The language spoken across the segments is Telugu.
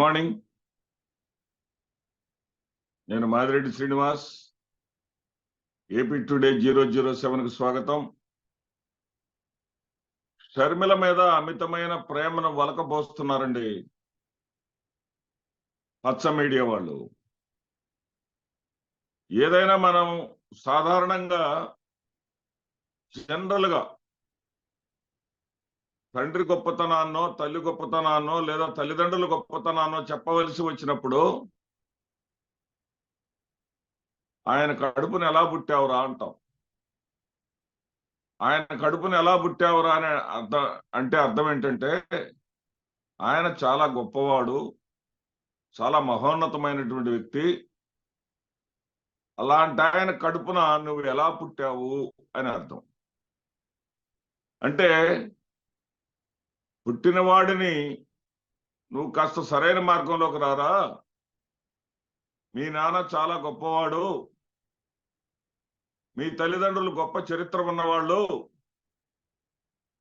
మార్నింగ్. నేను మాదిరెడ్డి శ్రీనివాస్. ఏపీ టుడే 007కు స్వాగతం. షర్మిల మీద అమితమైన ప్రేమను వలకబోస్తున్నారండి పచ్చ మీడియా వాళ్ళు. ఏదైనా మనం సాధారణంగా జనరల్ గా తండ్రి గొప్పతనాన్నో తల్లి గొప్పతనాన్నో లేదా తల్లిదండ్రుల గొప్పతనాన్నో చెప్పవలసి వచ్చినప్పుడు ఆయన కడుపుని ఎలా పుట్టావురా అంటాం. ఆయన కడుపుని ఎలా పుట్టావురా అనే అర్థం ఏంటంటే ఆయన చాలా గొప్పవాడు, చాలా మహోన్నతమైనటువంటి వ్యక్తి. అలాంటి ఆయన కడుపున నువ్వు ఎలా పుట్టావు అని అర్థం. అంటే పుట్టినవాడిని నువ్వు కాస్త సరైన మార్గంలోకి రారా, మీ నాన్న చాలా గొప్పవాడు, మీ తల్లిదండ్రులు గొప్ప చరిత్ర ఉన్నవాళ్ళు,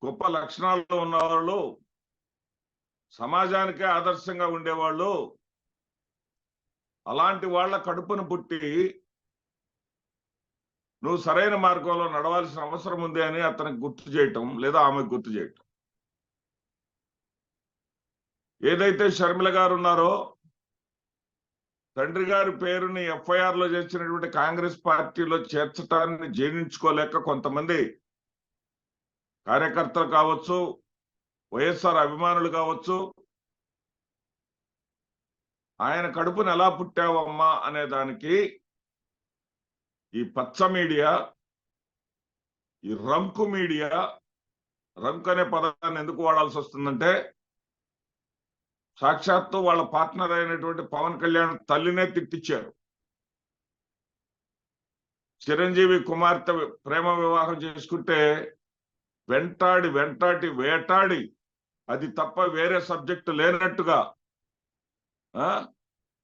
గొప్ప లక్షణాలు ఉన్నవాళ్ళు, సమాజానికే ఆదర్శంగా ఉండేవాళ్ళు, అలాంటి వాళ్ళ కడుపును పుట్టి నువ్వు సరైన మార్గంలో నడవాల్సిన అవసరం ఉంది అని అతనికి గుర్తు చేయటం లేదా ఆమెకు గుర్తు చేయటం. ఏదైతే షర్మిల గారు ఉన్నారో తండ్రి గారి పేరుని FIR లో చేసినటువంటి కాంగ్రెస్ పార్టీలో చేర్చటాన్ని జీర్ణించుకోలేక కొంతమంది కార్యకర్తలు కావచ్చు, వైఎస్ఆర్ అభిమానులు కావచ్చు, ఆయన కడుపును ఎలా పుట్టావమ్మా అనే దానికి ఈ పచ్చ మీడియా, ఈ రంకు మీడియా, రంకు అనే పదాన్ని ఎందుకు వాడాల్సి వస్తుందంటే సాక్షాత్తు వాళ్ళ పార్ట్నర్ అయినటువంటి పవన్ కళ్యాణ్ తల్లినే తిట్టించారు. చిరంజీవి కుమార్తె ప్రేమ వివాహం చేసుకుంటే వేటాడి అది తప్ప వేరే సబ్జెక్టు లేనట్టుగా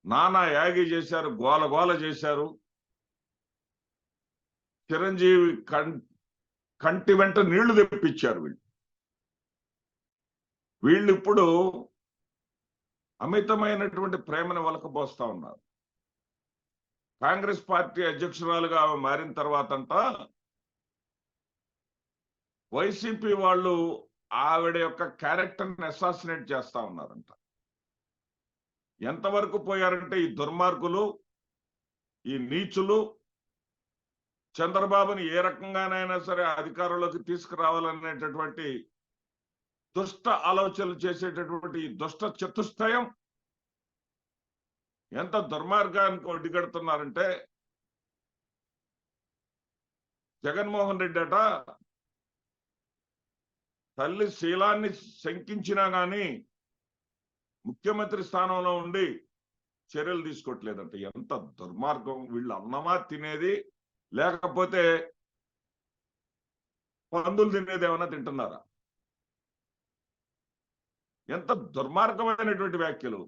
నానా యాగి చేశారు, గోల చేశారు. చిరంజీవి కంటి వెంట నీళ్లు తెప్పించారు. వీళ్ళు ఇప్పుడు అమితమైనటువంటి ప్రేమను వలకబోస్తా ఉన్నారు. కాంగ్రెస్ పార్టీ అధ్యక్షురాలుగా ఆమె మారిన తర్వాతంట వైసీపీ వాళ్ళు ఆవిడ యొక్క క్యారెక్టర్ని అసాసినేట్ చేస్తా ఉన్నారంట. ఎంతవరకు పోయారంటే ఈ దుర్మార్గులు, ఈ నీచులు చంద్రబాబుని ఏ రకంగానైనా సరే అధికారంలోకి తీసుకురావాలనేటటువంటి దుష్ట ఆలోచనలు చేసేటటువంటి దుష్ట చతుష్టయం ఎంత దుర్మార్గానికి ఒడ్డిగడుతున్నారంటే జగన్మోహన్ రెడ్డి అట తల్లి శీలాన్ని శంకించినా గాని ముఖ్యమంత్రి స్థానంలో ఉండి చర్యలు తీసుకోవట్లేదంట. ఎంత దుర్మార్గం! వీళ్ళు అన్నమా తినేది, లేకపోతే పందులు తినేది ఏమన్నా తింటున్నారా? ఎంత దుర్మార్గమైనటువంటి వ్యాఖ్యలు!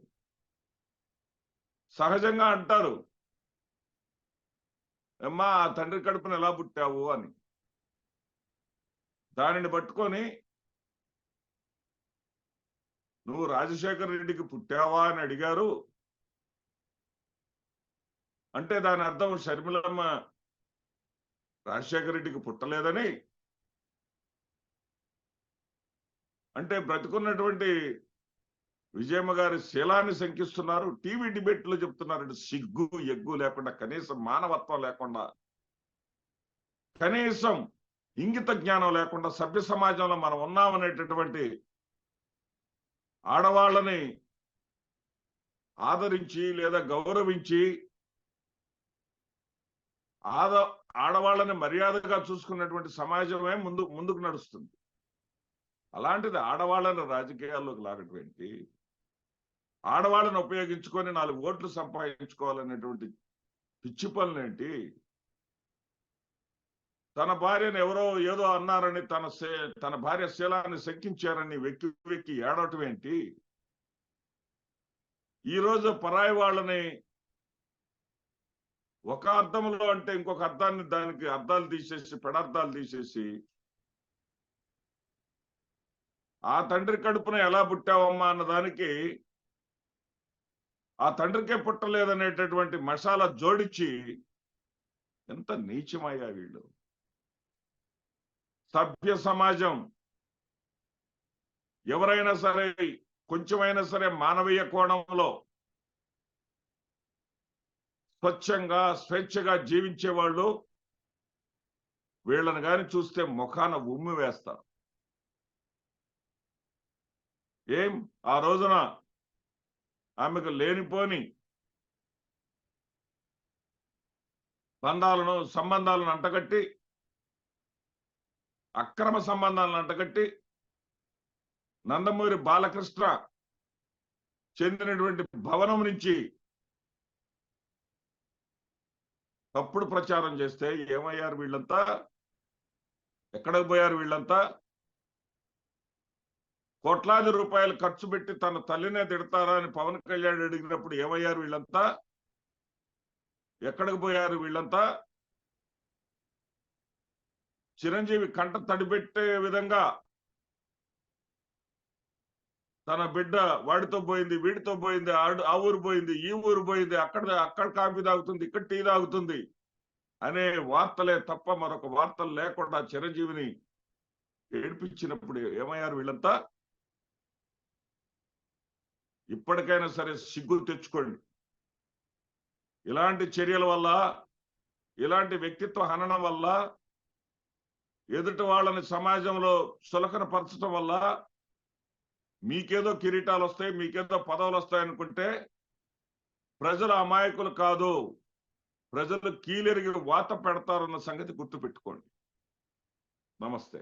సహజంగా అంటారు, అమ్మా ఆ తండ్రి కడుపును ఎలా పుట్టావు అని. దానిని పట్టుకొని నువ్వు రాజశేఖర రెడ్డికి పుట్టావా అని అడిగారు అంటే దాని అర్థం షర్మిలమ్మ రాజశేఖర రెడ్డికి పుట్టలేదని, అంటే బ్రతుకున్నటువంటి విజయమ్మ గారి శీలాన్ని శంకిస్తున్నారు. టీవీ డిబేట్ లో చెప్తున్నారు. సిగ్గు ఎగ్గు లేకుండా, కనీసం మానవత్వం లేకుండా, కనీసం ఇంగిత జ్ఞానం లేకుండా సభ్య సమాజంలో మనం ఉన్నామనేటటువంటి ఆడవాళ్ళని ఆదరించి లేదా గౌరవించి ఆడవాళ్ళని మర్యాదగా చూసుకున్నటువంటి సమాజమే ముందుకు నడుస్తుంది. అలాంటిది ఆడవాళ్ళని రాజకీయాల్లోకి లాగటువంటి, ఆడవాళ్ళని ఉపయోగించుకొని 4 ఓట్లు సంపాదించుకోవాలనేటువంటి పిచ్చి పనులేంటి? తన భార్యను ఎవరో ఏదో అన్నారని తన భార్య శీలాన్ని శంకించారని వెక్కి ఏడవటం ఏంటి? ఈరోజు పరాయి వాళ్ళని ఒక అర్థంలో అంటే ఇంకొక అర్థాన్ని, దానికి అర్థాలు తీసేసి, పెడార్థాలు తీసేసి ఆ తండ్రి కడుపున ఎలా పుట్టావమ్మా అన్న దానికి ఆ తండ్రికే పుట్టలేదనేటటువంటి మసాలా జోడించి ఎంత నీచమయ్యా వీళ్ళు. సభ్య సమాజం ఎవరైనా సరే కొంచెమైనా సరే మానవీయ కోణంలో స్వచ్ఛంగా స్వేచ్ఛగా జీవించే వాళ్ళు వీళ్ళని గాని చూస్తే ముఖాన ఉమ్మి వేస్తారు. ఏం ఆ రోజున ఆమెకు లేనిపోని సంబంధాలను అంటగట్టి, అక్రమ సంబంధాలను అంటగట్టి నందమూరి బాలకృష్ణ చెందినటువంటి భవనం నుంచి తప్పుడు ప్రచారం చేస్తే ఏమయ్యారు వీళ్ళంతా? ఎక్కడికి పోయారు వీళ్ళంతా? కోట్లాది రూపాయలు ఖర్చు పెట్టి తన తల్లినే తిడతారా అని పవన్ కళ్యాణ్ అడిగినప్పుడు ఏమయ్యారు వీళ్ళంతా? ఎక్కడికి పోయారు వీళ్ళంతా? చిరంజీవి కంట తడిపెట్టే విధంగా తన బిడ్డ వాడితో పోయింది, వీడితో పోయింది, ఆ ఊరు పోయింది, ఈ ఊరు పోయింది, అక్కడ కాఫీ తాగుతుంది, ఇక్కడ టీ తాగుతుంది అనే వార్తలే తప్ప మరొక వార్తలు లేకుండా చిరంజీవిని ఏడిపించినప్పుడు ఏమయ్యారు వీళ్ళంతా? ఇప్పటికైనా సరే సిగ్గు తెచ్చుకోండి. ఇలాంటి చర్యల వల్ల, ఇలాంటి వ్యక్తిత్వ హననం వల్ల, ఎదుటి వాళ్ళని సమాజంలో చులకన పరచడం వల్ల మీకేదో కిరీటాలు వస్తాయి, మీకేదో పదవులు వస్తాయి అనుకుంటే ప్రజలు అమాయకులు కాదు. ప్రజలు కీలెరిగి వాత పెడతారన్న సంగతి గుర్తుపెట్టుకోండి. నమస్తే.